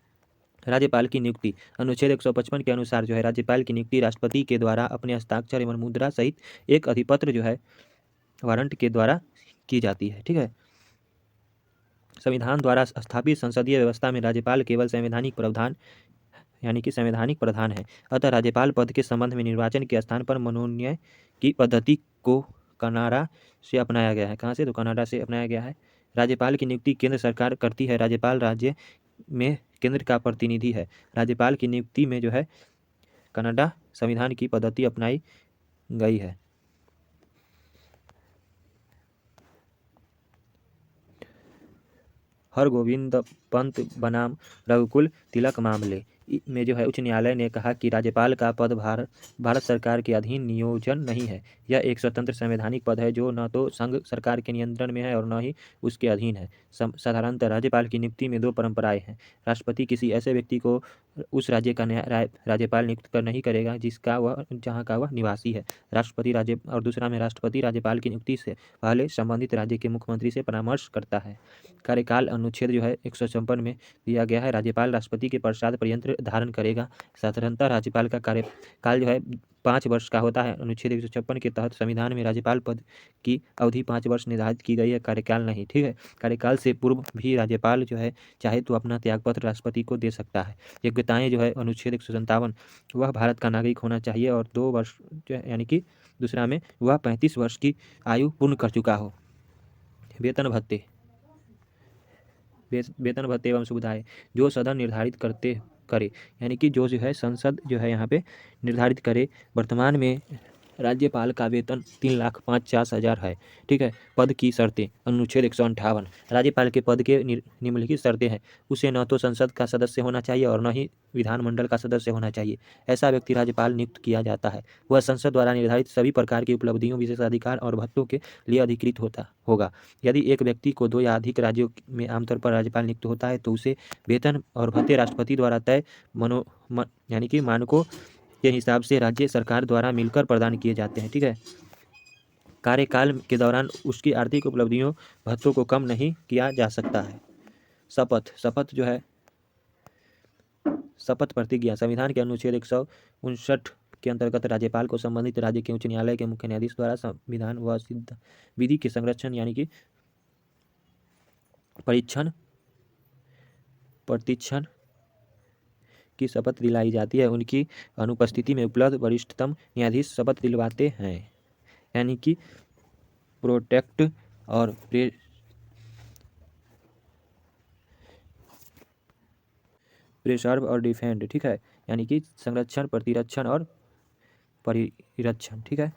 राज्यपाल की नियुक्ति अनुच्छेद 155 के अनुसार जो है राज्यपाल की नियुक्ति राष्ट्रपति के द्वारा अपने हस्ताक्षर एवं मुद्रा सहित एक अधिपत्र जो है वारंट के द्वारा की जाती है, ठीक है। संविधान द्वारा स्थापित संसदीय व्यवस्था में राज्यपाल केवल संवैधानिक प्रावधान यानी कि संवैधानिक प्रधान है। अतः राज्यपाल पद के संबंध में निर्वाचन के स्थान पर मनोनयन की पद्धति को कनाडा से अपनाया गया है। कहाँ से? तो कनाडा से अपनाया गया है। राज्यपाल की नियुक्ति केंद्र सरकार करती है। राज्यपाल राज्य में केंद्र का प्रतिनिधि है। राज्यपाल की नियुक्ति में जो है कनाडा संविधान की पद्धति अपनाई गई है। हरगोविंद पंत बनाम रघुकुल तिलक मामले में जो है उच्च न्यायालय ने कहा कि राज्यपाल का पद भारत सरकार के अधीन नियोजन नहीं है। यह एक स्वतंत्र संवैधानिक पद है जो न तो संघ सरकार के नियंत्रण में है और न ही उसके अधीन है। साधारणतः राज्यपाल की नियुक्ति में 2 परंपराएं हैं। राष्ट्रपति किसी ऐसे व्यक्ति को उस राज्य का राज्यपाल नियुक्त नहीं करेगा जहाँ का वह निवासी है। राष्ट्रपति राज्य और दूसरा में राष्ट्रपति राज्यपाल की नियुक्ति से पहले संबंधित राज्य के मुख्यमंत्री से परामर्श करता है। कार्यकाल अनुच्छेद जो है 156 में दिया गया है। राज्यपाल राष्ट्रपति के पश्चात पर्यंत धारण करेगा। साधारणतः राज्यपाल का कार्यकाल जो है 5 वर्ष का होता है। अनुच्छेद 156 के तहत संविधान में राज्यपाल पद की अवधि 5 वर्ष निर्धारित की गई है, कार्यकाल नहीं, ठीक है। कार्यकाल से पूर्व भी राज्यपाल जो है चाहे तो अपना त्यागपत्र राष्ट्रपति को दे सकता है। योग्यताएं जो है अनुच्छेद 157 वह भारत का नागरिक होना चाहिए और 2 वर्ष यानी कि दूसरा में वह 35 वर्ष की आयु पूर्ण कर चुका हो। वेतन भत्ते एवं सुविधाएं जो सदन निर्धारित करे यानी कि जो है संसद जो है यहाँ पे निर्धारित करे। वर्तमान में राज्यपाल का वेतन 3,50,000 है, ठीक है। पद की शर्तें अनुच्छेद 158 राज्यपाल के पद के निम्नलिखित शर्तें हैं। उसे न तो संसद का सदस्य होना चाहिए और न ही विधानमंडल का सदस्य होना चाहिए। ऐसा व्यक्ति राज्यपाल नियुक्त किया जाता है। वह संसद द्वारा निर्धारित सभी प्रकार की उपलब्धियों, विशेषाधिकार और भत्तों के लिए अधिकृत होगा। यदि एक व्यक्ति को 2 या अधिक राज्यों में आमतौर पर राज्यपाल नियुक्त होता है तो उसे वेतन और भत्ते राष्ट्रपति द्वारा तय यानी कि मानकों के हिसाब से राज्य सरकार द्वारा मिलकर प्रदान किए जाते हैं, ठीक है। कार्यकाल के दौरान उसकी आर्थिक उपलब्धियों, भत्तों को कम नहीं किया जा सकता है। शपथ जो है शपथ प्रतिज्ञा संविधान के अनुच्छेद 159 के अंतर्गत राज्यपाल को संबंधित राज्य के उच्च न्यायालय के मुख्य न्यायाधीश द्वारा संविधान व विधि के संरक्षण यानी कि प्रतिक्षण की शपथ दिलाई जाती है। उनकी अनुपस्थिति में उपलब्ध वरिष्ठतम न्यायाधीश शपथ दिलवाते हैं यानी कि प्रोटेक्ट और प्रिजर्व और डिफेंड, ठीक है, यानी कि संरक्षण, प्रतिरक्षण और परिरक्षण, ठीक है।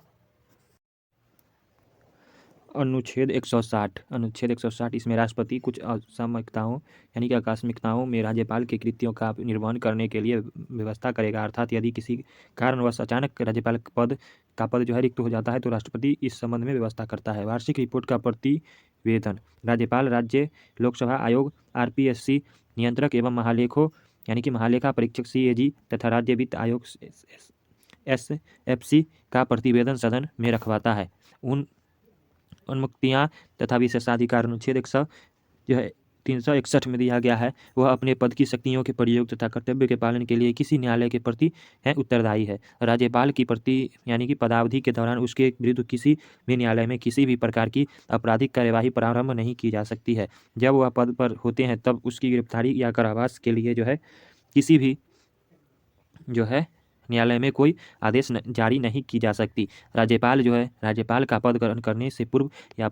अनुच्छेद 160 इसमें राष्ट्रपति कुछ असामयिकताओं यानी कि आकस्मिकताओं में राज्यपाल के कृत्यों का निर्वहन करने के लिए व्यवस्था करेगा। अर्थात यदि किसी कारणवश अचानक राज्यपाल का पद जो है रिक्त हो जाता है तो राष्ट्रपति इस संबंध में व्यवस्था करता है। वार्षिक रिपोर्ट का प्रतिवेदन राज्यपाल राज्य लोकसेवा आयोग आरपीएससी नियंत्रक एवं महालेखों यानी कि महालेखा परीक्षक सीएजी तथा राज्य वित्त आयोग एसएफसी का प्रतिवेदन सदन में रखवाता है। उन उन्मुक्तियाँ तथा विशेषाधिकार अनुच्छेद 361 में दिया गया है। वह अपने पद की शक्तियों के प्रयोग तथा कर्तव्य के पालन के लिए किसी न्यायालय के प्रति है उत्तरदायी है। राज्यपाल की प्रति यानी कि पदावधि के दौरान उसके विरुद्ध किसी भी न्यायालय में किसी भी प्रकार की आपराधिक कार्यवाही प्रारंभ नहीं की जा सकती है। जब वह पद पर होते हैं तब उसकी गिरफ्तारी या कारावास के लिए जो है किसी भी जो है न्यायालय में कोई आदेश जारी नहीं की जा सकती। राज्यपाल का पद ग्रहण करने से पूर्व या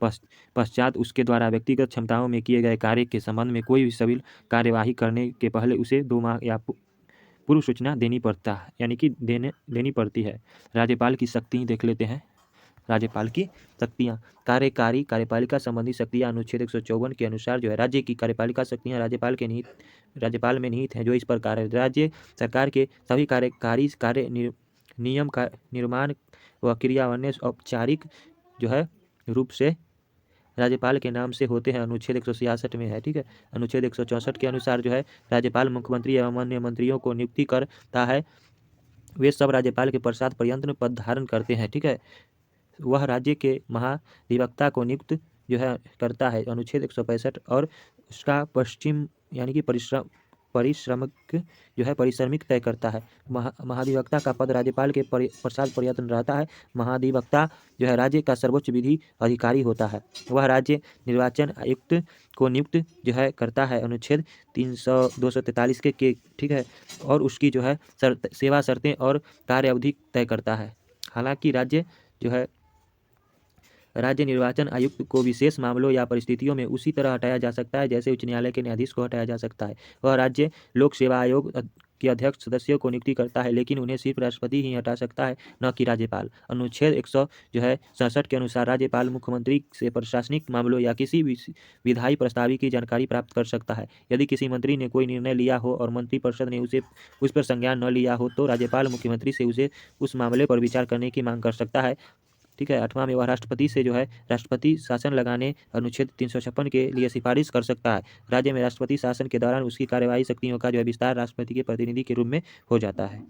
पश्चात उसके द्वारा व्यक्तिगत क्षमताओं में किए गए कार्य के संबंध में कोई भी सिविल कार्यवाही करने के पहले उसे 2 माह या पूर्व सूचना देनी पड़ती है। राज्यपाल की शक्ति देख लेते हैं। राज्यपाल की शक्तियाँ कार्यपालिका संबंधी शक्तियाँ अनुच्छेद 154 के अनुसार जो है राज्य की कार्यपालिका शक्तियाँ राज्यपाल में निहित हैं, जो इस प्रकार है। राज्य सरकार के सभी नियम का निर्माण व क्रियान्वयन औपचारिक जो है रूप से राज्यपाल के नाम से होते हैं, अनुच्छेद 166 में है, ठीक है। अनुच्छेद 164 के अनुसार जो है राज्यपाल मुख्यमंत्री एवं अन्य मंत्रियों को नियुक्ति करता है। वे सब राज्यपाल के पश्चात पर्यंत पद धारण करते हैं, ठीक है। वह राज्य के महाधिवक्ता को नियुक्त जो है करता है, अनुच्छेद 165, और उसका पश्चिम यानी कि परिश्रमिक तय करता है। महाधिवक्ता का पद राज्यपाल के पश्चात पर्यंत रहता है। महाधिवक्ता जो है राज्य का सर्वोच्च विधि अधिकारी होता है। वह राज्य निर्वाचन आयुक्त को नियुक्त जो है करता है, अनुच्छेद 243 के, ठीक है, और उसकी जो है सेवा शर्तें और कार्य अवधि तय करता है। हालांकि राज्य निर्वाचन आयुक्त को विशेष मामलों या परिस्थितियों में उसी तरह हटाया जा सकता है जैसे उच्च न्यायालय के न्यायाधीश को हटाया जा सकता है। वह राज्य लोक सेवा आयोग के अध्यक्ष सदस्यों को नियुक्ति करता है, लेकिन उन्हें सिर्फ राष्ट्रपति ही हटा सकता है, न कि राज्यपाल। अनुच्छेद 167 के अनुसार राज्यपाल मुख्यमंत्री से प्रशासनिक मामलों या किसी विधायी प्रस्ताव की जानकारी प्राप्त कर सकता है। यदि किसी मंत्री ने कोई निर्णय लिया हो और मंत्रिपरिषद ने उस पर संज्ञान न लिया हो तो राज्यपाल मुख्यमंत्री से उस मामले पर विचार करने की मांग कर सकता है, ठीक है। 8वां में वह राष्ट्रपति से जो है राष्ट्रपति शासन लगाने अनुच्छेद 356 के लिए सिफारिश कर सकता है। राज्य में राष्ट्रपति शासन के दौरान उसकी कार्यवाही शक्तियों का जो है विस्तार राष्ट्रपति के प्रतिनिधि के रूप में हो जाता है।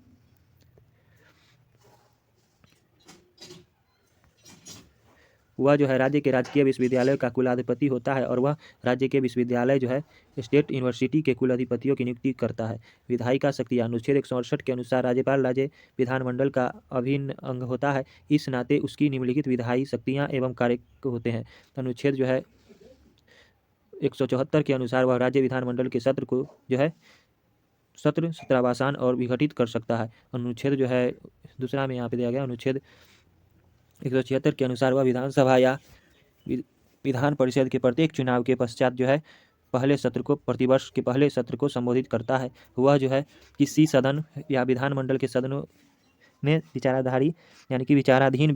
वह जो है राज्य के राजकीय विश्वविद्यालय का कुलाधिपति होता है और वह राज्य के विश्वविद्यालय जो है स्टेट यूनिवर्सिटी के कुलाधिपतियों की नियुक्ति करता है। विधायिका शक्तियाँ अनुच्छेद 168 के अनुसार राज्यपाल राज्य विधानमंडल का अभिन्न अंग होता है। इस नाते उसकी निम्नलिखित विधायी शक्तियाँ एवं कार्य होते हैं। अनुच्छेद जो है 174 के अनुसार वह राज्य विधानमंडल के सत्र को जो है सत्रावसान और विघटित कर सकता है। अनुच्छेद जो है दूसरा में यहाँ पे दिया गया अनुच्छेद 176 के अनुसार वह विधानसभा या विधान परिषद के प्रत्येक चुनाव के पश्चात जो है प्रतिवर्ष के पहले सत्र को संबोधित करता है। वह जो है किसी सदन या विधानमंडल के सदनों में विचाराधीन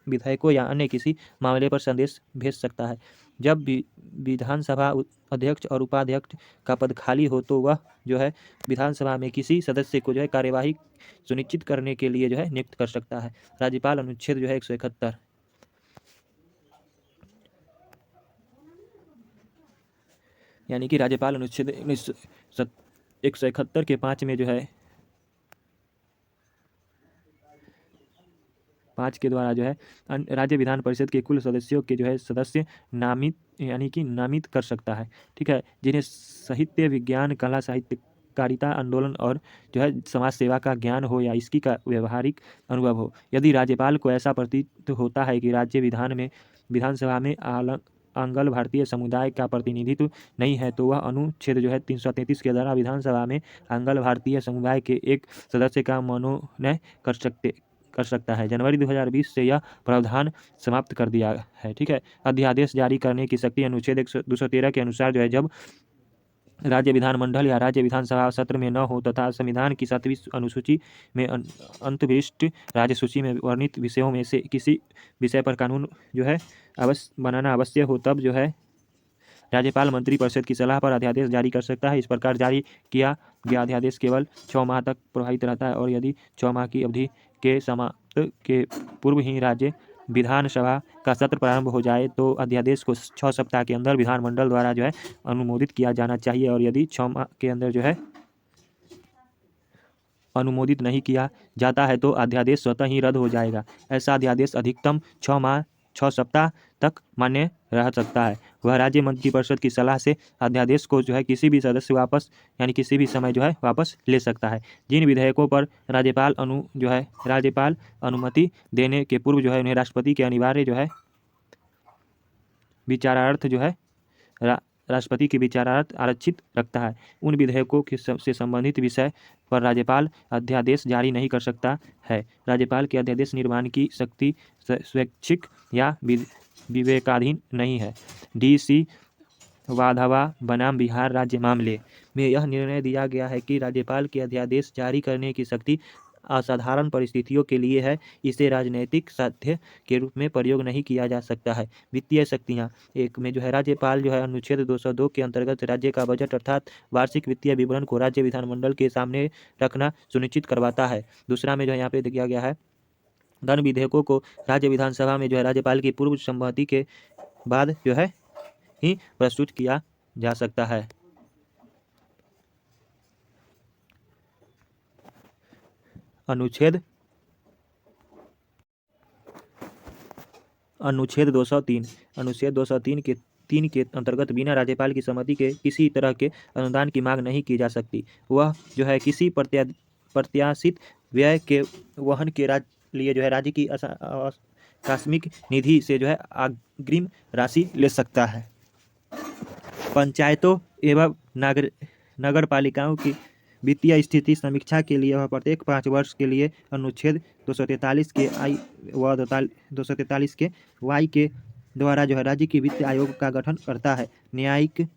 विधेयकों या अन्य किसी मामले पर संदेश भेज सकता है। जब भी विधानसभा अध्यक्ष और उपाध्यक्ष का पद खाली हो तो वह जो है विधानसभा में किसी सदस्य को जो है कार्यवाही सुनिश्चित करने के लिए जो है नियुक्त कर सकता है। राज्यपाल अनुच्छेद जो है 171 यानी कि राज्यपाल अनुच्छेद 171 के 5 में जो है 5 के द्वारा जो है राज्य विधान परिषद के कुल सदस्यों के जो है सदस्य नामित कर सकता है, ठीक है, जिन्हें साहित्य विज्ञान कला साहित्यकारिता आंदोलन और जो है समाज सेवा का ज्ञान हो या इसकी का व्यवहारिक अनुभव हो। यदि राज्यपाल को ऐसा प्रतीत होता है कि राज्य विधानसभा में आंग्ल भारतीय समुदाय का प्रतिनिधित्व नहीं है तो वह अनुच्छेद जो है 333 के द्वारा विधानसभा में आंग्ल भारतीय समुदाय के एक सदस्य का मनोनयन कर सकता है। जनवरी 2020 से यह प्रावधान समाप्त कर दिया है, ठीक है। अध्यादेश जारी करने की शक्ति अनुच्छेद 213 के अनुसार जो है जब राज्य विधानमंडल या राज्य विधानसभा सत्र में न हो तथा संविधान की 7वीं अनुसूची में अंतर्विशिष्ट राज्य सूची में वर्णित विषयों में से किसी विषय पर कानून जो है अवश्य बनाना अवश्य हो, तब जो है राज्यपाल मंत्रिपरिषद की सलाह पर अध्यादेश जारी कर सकता है। इस प्रकार जारी किया गया अध्यादेश केवल 6 माह तक प्रभावित रहता है और यदि 6 माह की अवधि के समाप्त के पूर्व ही राज्य विधानसभा का सत्र प्रारंभ हो जाए तो अध्यादेश को 6 सप्ताह के अंदर विधानमंडल द्वारा जो है अनुमोदित किया जाना चाहिए और यदि 6 माह के अंदर जो है अनुमोदित नहीं किया जाता है तो अध्यादेश स्वतः ही रद्द हो जाएगा। ऐसा अध्यादेश अधिकतम 6 माह 6 सप्ताह तक मान्य रह सकता है। वह राज्य मंत्रिपरिषद की सलाह से अध्यादेश को जो है किसी भी सदस्य वापस यानी किसी भी समय जो है वापस ले सकता है। जिन विधेयकों पर राज्यपाल अनुमति देने के पूर्व जो है उन्हें राष्ट्रपति के अनिवार्य जो है विचारार्थ जो है राष्ट्रपति के विचारार्थ आरक्षित रखता है। उन विधेयकों से संबंधित विषय पर राज्यपाल अध्यादेश जारी नहीं कर सकता है। राज्यपाल के अध्यादेश निर्माण की शक्ति स्वैच्छिक या विवेकाधीन नहीं है। DC वाधवा बनाम बिहार राज्य मामले में यह निर्णय दिया गया है कि राज्यपाल के अध्यादेश जारी करने की शक्ति असाधारण परिस्थितियों के लिए है। इसे राजनीतिक साध्य के रूप में प्रयोग नहीं किया जा सकता है। वित्तीय शक्तियाँ एक में जो है राज्यपाल जो है अनुच्छेद 202 के अंतर्गत राज्य का बजट अर्थात वार्षिक वित्तीय विवरण को राज्य विधानमंडल के सामने रखना सुनिश्चित करवाता है। दूसरा में जो है यहाँ पे दिया गया है धन विधेयकों को राज्य विधानसभा में जो है राज्यपाल की पूर्व सम्मति के बाद जो है ही प्रस्तुत किया जा सकता है। अनुच्छेद 203 के 3 के अंतर्गत बिना राज्यपाल की सहमति के किसी तरह के अनुदान की मांग नहीं की जा सकती। वह जो है किसी प्रत्याशित व्यय के वहन के लिए जो है राज्य की आकस्मिक निधि से जो है अग्रिम राशि ले सकता है। पंचायतों एवं नगर पालिकाओं की वित्तीय स्थिति समीक्षा के लिए वह प्रत्येक 5 वर्ष के लिए अनुच्छेद 243 के आई व 243 के वाई के द्वारा जो है राज्य की वित्त आयोग का गठन करता है। न्यायिक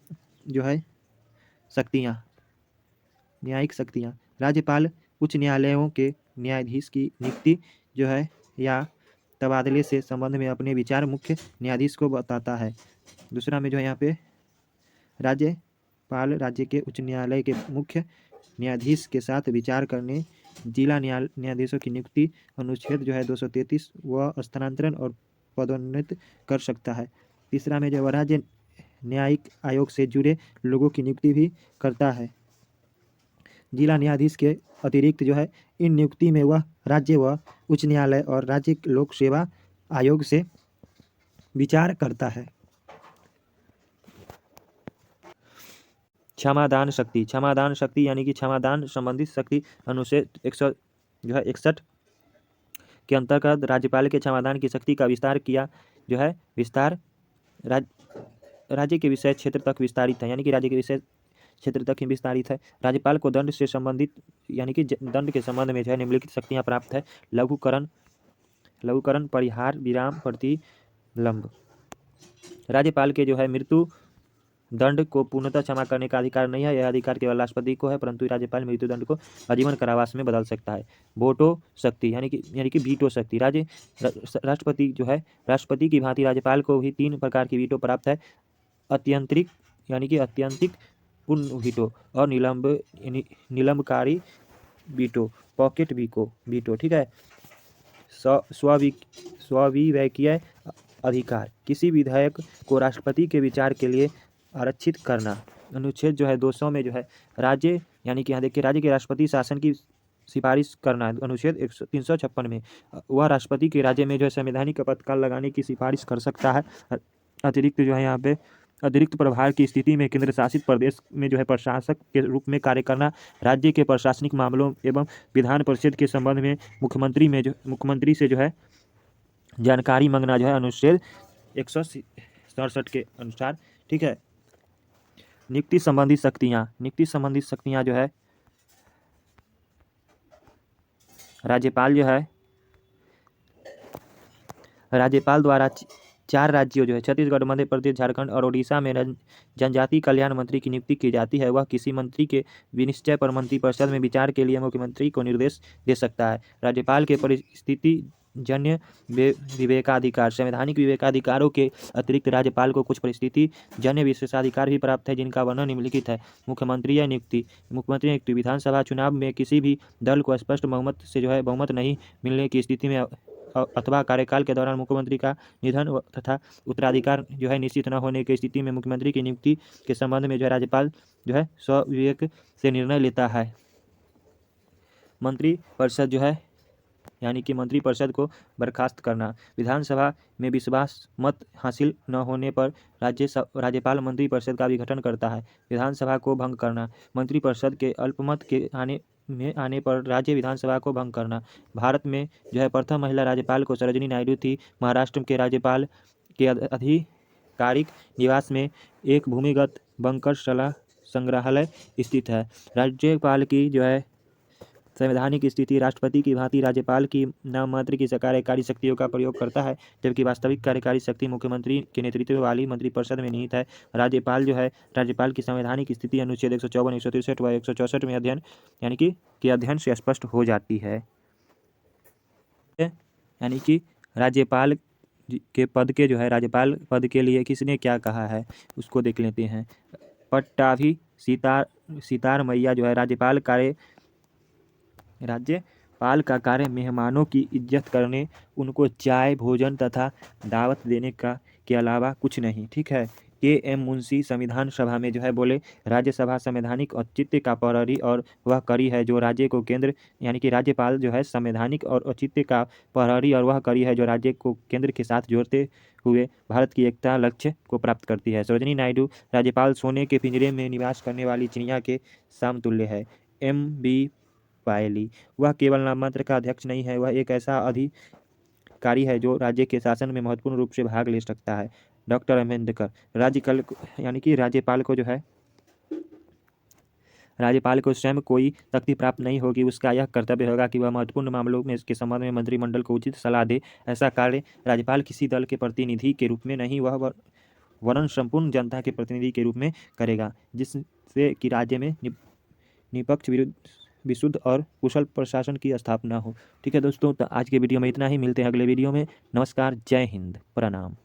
शक्तियाँ राज्यपाल उच्च न्यायालयों के न्यायाधीश की नियुक्ति जो है या तबादले से संबंध में अपने विचार मुख्य न्यायाधीश को बताता है। दूसरा में जो है यहाँ पे राज्यपाल राज्य के उच्च न्यायालय के मुख्य न्यायाधीश के साथ विचार करने जिला न्यायाधीशों की नियुक्ति अनुच्छेद जो है 233 व स्थानांतरण और पदोन्नत कर सकता है। तीसरा में जो है राज्य न्यायिक आयोग से जुड़े लोगों की नियुक्ति भी करता है। जिला न्यायाधीश के अतिरिक्त जो है इन नियुक्ति में वह राज्य व उच्च न्यायालय और राज्य लोक सेवा आयोग से विचार करता है। क्षमादान शक्ति यानी कि क्षमादान संबंधित शक्ति अनुच्छेद 161 के अंतर्गत राज्यपाल के क्षमादान की शक्ति का विस्तार राज्य के विषय क्षेत्र तक विस्तारित है, यानी कि राज्य के विषय क्षेत्र तक ही विस्तारित है। राज्यपाल को दंड से संबंधित यानी कि दंड के संबंध में जो है निम्नलिखित शक्तियाँ प्राप्त है। लघुकरण, परिहार, विराम, प्रतिलंब। राज्यपाल के जो है मृत्यु दंड को पूर्णतः क्षमा करने का अधिकार नहीं है। यह अधिकार केवल राष्ट्रपति को है, परंतु राज्यपाल मृत्युदंड को आजीवन कारावास में बदल सकता है। वोटो शक्ति यानी कि वीटो शक्ति राष्ट्रपति जो है राष्ट्रपति की भांति राज्यपाल को भी 3 प्रकार की वीटो प्राप्त है। अत्यंतिक पूर्ण वीटो और निलंबकारी वीटो, पॉकेट वीटो, ठीक है। स्वीकृत अधिकार किसी विधेयक को राष्ट्रपति के विचार के लिए आरक्षित करना। अनुच्छेद जो है 200 में जो है राज्य यानी कि यहाँ देखिए राज्य के राष्ट्रपति शासन की सिफारिश करना है। अनुच्छेद 356 में वह राष्ट्रपति के राज्य में जो है संवैधानिक आपातकाल लगाने की सिफारिश कर सकता है। अतिरिक्त जो है यहाँ पे अतिरिक्त प्रभार की स्थिति में केंद्र शासित प्रदेश में जो है प्रशासक के रूप में कार्य करना। राज्य के प्रशासनिक मामलों एवं विधान परिषद के संबंध में मुख्यमंत्री से जो है जानकारी मांगना जो है अनुच्छेद 167 के अनुसार, ठीक है। नियुक्ति संबंधी शक्तियाँ जो है राज्यपाल द्वारा 4 राज्यों जो है छत्तीसगढ़, मध्य प्रदेश, झारखंड और ओडिशा में जनजातीय कल्याण मंत्री की नियुक्ति की जाती है। वह किसी मंत्री के विनिश्चय पर मंत्रिपरिषद में विचार के लिए मुख्यमंत्री को निर्देश दे सकता है। राज्यपाल के परिस्थिति जन्य विवेकाधिकार, संवैधानिक विवेकाधिकारों के अतिरिक्त राज्यपाल को कुछ परिस्थिति जन्य विशेषाधिकार भी प्राप्त है, जिनका वर्णन निम्नलिखित है। मुख्यमंत्री नियुक्ति विधानसभा चुनाव में किसी भी दल को स्पष्ट बहुमत से जो है बहुमत नहीं मिलने की स्थिति में अथवा कार्यकाल के दौरान मुख्यमंत्री का निधन तथा उत्तराधिकार जो है निश्चित न होने की स्थिति में मुख्यमंत्री की नियुक्ति के संबंध में जो है राज्यपाल जो है स्वविवेक से निर्णय लेता है। मंत्रिपरिषद जो है यानी कि मंत्रिपरिषद को बर्खास्त करना। विधानसभा में विश्वास मत हासिल न होने पर राज्यपाल मंत्रिपरिषद का विघटन करता है। विधानसभा को भंग करना। मंत्रिपरिषद के अल्पमत के आने पर राज्य विधानसभा को भंग करना। भारत में जो है प्रथम महिला राज्यपाल को सरोजिनी नायडू थी। महाराष्ट्र के राज्यपाल के आधिकारिक निवास में एक भूमिगत बंकर संग्रहालय स्थित है। राज्यपाल की जो है संवैधानिक स्थिति राष्ट्रपति की भांति राज्यपाल की नाम मात्र की कार्यकारी शक्तियों का प्रयोग करता है, जबकि वास्तविक कार्यकारी शक्ति मुख्यमंत्री के नेतृत्व वाली मंत्रिपरिषद में निहित है। राज्यपाल की संवैधानिक स्थिति अनुच्छेद 154, 163 व 164 में अध्ययन से स्पष्ट हो जाती है। यानी कि राज्यपाल के पद के जो है राज्यपाल पद के लिए किसने क्या कहा है उसको देख लेते हैं। पट्टाभी सितार मैया जो है राज्यपाल का कार्य मेहमानों की इज्जत करने, उनको चाय भोजन तथा दावत देने के अलावा कुछ नहीं। ठीक है। के.एम. मुंशी संविधान सभा में जो है बोले, राज्यसभा संवैधानिक औचित्य का प्रहरी और वह कड़ी है जो राज्य को केंद्र यानी कि राज्यपाल जो है संवैधानिक और औचित्य का प्रहरी और वह कड़ी है जो राज्य को केंद्र के साथ जोड़ते हुए भारत की एकता लक्ष्य को प्राप्त करती है। सरोजिनी नायडू राज्यपाल सोने के पिंजरे में निवास करने वाली चिड़िया के समतुल्य है। M.B. पायली वह केवल नाममात्र का अध्यक्ष नहीं है, वह एक ऐसा अधिकारी है जो राज्य के शासन में महत्वपूर्ण रूप से भाग ले सकता है। डॉक्टर अम्बेडकर राज्यपाल को स्वयं कोई शक्ति प्राप्त नहीं होगी, उसका यह कर्तव्य होगा कि वह महत्वपूर्ण मामलों में इसके संबंध में मंत्रिमंडल को उचित सलाह दे। ऐसा कार्य राज्यपाल किसी दल के प्रतिनिधि के रूप में नहीं वरन संपूर्ण जनता के प्रतिनिधि के रूप में करेगा, जिससे कि राज्य में निष्पक्ष विशुद्ध और कुशल प्रशासन की स्थापना हो। ठीक है दोस्तों, तो आज के वीडियो में इतना ही। मिलते हैं अगले वीडियो में। नमस्कार, जय हिंद, प्रणाम।